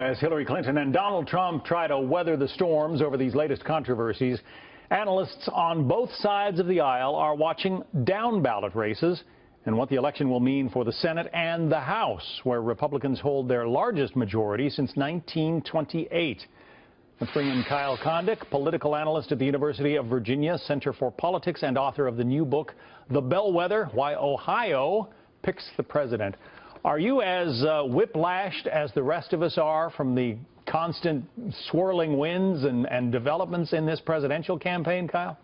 As Hillary Clinton and Donald Trump try to weather the storms over these latest controversies, analysts on both sides of the aisle are watching down-ballot races and what the election will mean for the Senate and the House, where Republicans hold their largest majority since 1928. Let's bring in Kyle Kondik, political analyst at the University of Virginia Center for Politics and author of the new book, The Bellwether: Why Ohio Picks the President. Are you as whiplashed as the rest of us are from the constant swirling winds and developments in this presidential campaign, Kyle?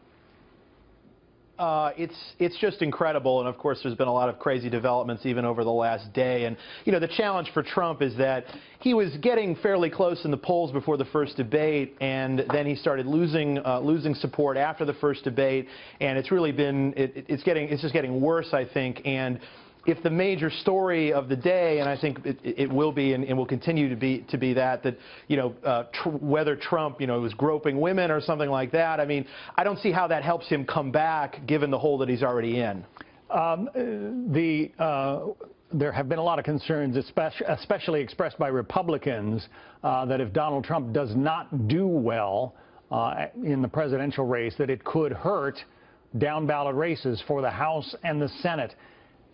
It's just incredible, and of course there's been a lot of crazy developments even over the last day. And you know, the challenge for Trump is that he was getting fairly close in the polls before the first debate, and then he started losing support after the first debate, and it's really been it's just getting worse, I think. And if the major story of the day, and I think it will be and will continue to be that you know, whether Trump, you know, was groping women or something like that, I mean, I don't see how that helps him come back given the hole that he's already in. There have been a lot of concerns, especially expressed by Republicans, that if Donald Trump does not do well in the presidential race, that it could hurt down-ballot races for the House and the Senate.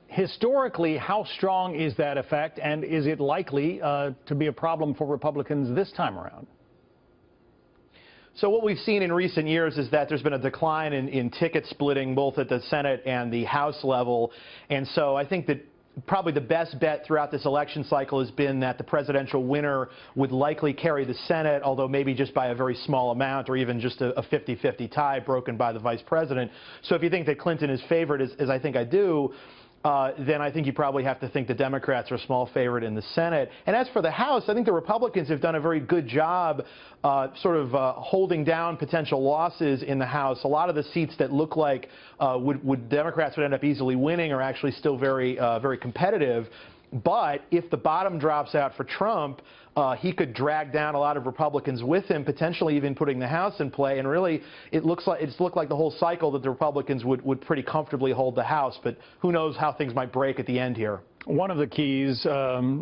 Historically, how strong is that effect, and is it likely to be a problem for Republicans this time around? So what we've seen in recent years is that there's been a decline in ticket splitting both at the Senate and the House level. And so I think that probably the best bet throughout this election cycle has been that the presidential winner would likely carry the Senate, although maybe just by a very small amount or even just a 50-50 tie broken by the vice president. So if you think that Clinton is favored, as I think I do, then I think you probably have to think the Democrats are a small favorite in the Senate. And as for the House, I think the Republicans have done a very good job holding down potential losses in the House. A lot of the seats that look like Democrats would end up easily winning are actually still very competitive. But if the bottom drops out for Trump, he could drag down a lot of Republicans with him, potentially even putting the House in play. And really, it's looked like the whole cycle that the Republicans would pretty comfortably hold the House. But who knows how things might break at the end here. One of the keys,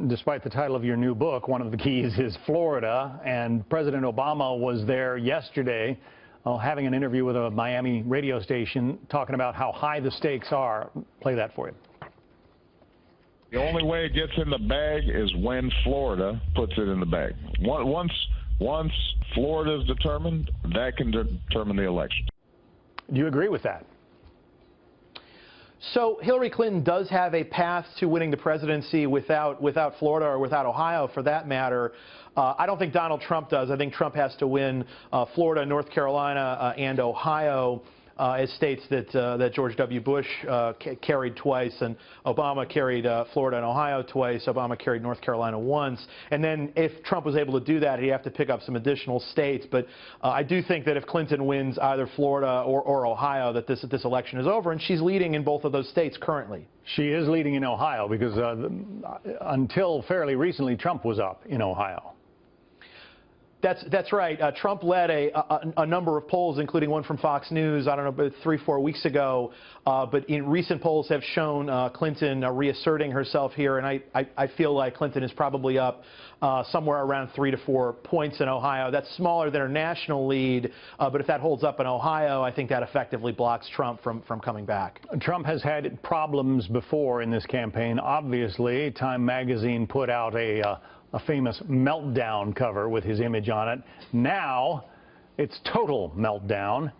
despite the title of your new book, one of the keys is Florida. And President Obama was there yesterday having an interview with a Miami radio station talking about how high the stakes are. Play that for you. The only way it gets in the bag is when Florida puts it in the bag. Once Florida is determined, that can determine the election. Do you agree with that? So Hillary Clinton does have a path to winning the presidency without Florida or without Ohio, for that matter. I don't think Donald Trump does. I think Trump has to win Florida, North Carolina, and Ohio. As states that George W. Bush carried twice, and Obama carried Florida and Ohio twice. Obama carried North Carolina once. And then if Trump was able to do that, he'd have to pick up some additional states. But I do think that if Clinton wins either Florida or Ohio, that this election is over, and she's leading in both of those states currently. She is leading in Ohio because until fairly recently, Trump was up in Ohio. That's right. Trump led a number of polls, including one from Fox News, I don't know, about 3-4 weeks ago. But in recent polls have shown Clinton reasserting herself here. And I feel like Clinton is probably up somewhere around 3 to 4 points in Ohio. That's smaller than her national lead. But if that holds up in Ohio, I think that effectively blocks Trump from coming back. Trump has had problems before in this campaign. Obviously, Time magazine put out a famous meltdown cover with his image on it. Now it's total meltdown.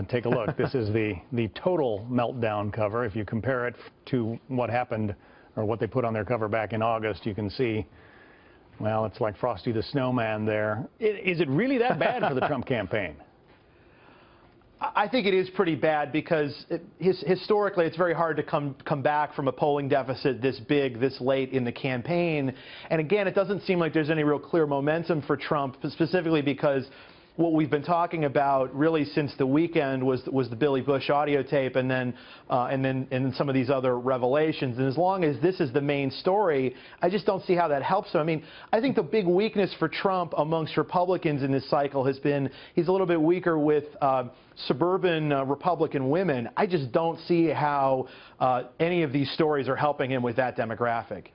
Take a look. This is the total meltdown cover. If you compare it to what happened or what they put on their cover back in August, you can see, well, it's like Frosty the Snowman there. Is it really that bad for the Trump campaign? I think it is pretty bad because historically it's very hard to come back from a polling deficit this big, this late in the campaign. And again, it doesn't seem like there's any real clear momentum for Trump, specifically because what we've been talking about really since the weekend was the Billy Bush audio tape and then some of these other revelations. And as long as this is the main story, I just don't see how that helps him. I mean, I think the big weakness for Trump amongst Republicans in this cycle has been he's a little bit weaker with suburban Republican women. I just don't see how any of these stories are helping him with that demographic.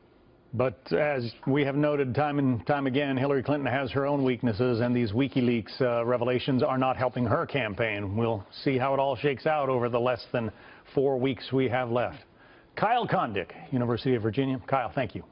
But as we have noted time and time again, Hillary Clinton has her own weaknesses, and these WikiLeaks revelations are not helping her campaign. We'll see how it all shakes out over the less than 4 weeks we have left. Kyle Kondik, University of Virginia. Kyle, thank you.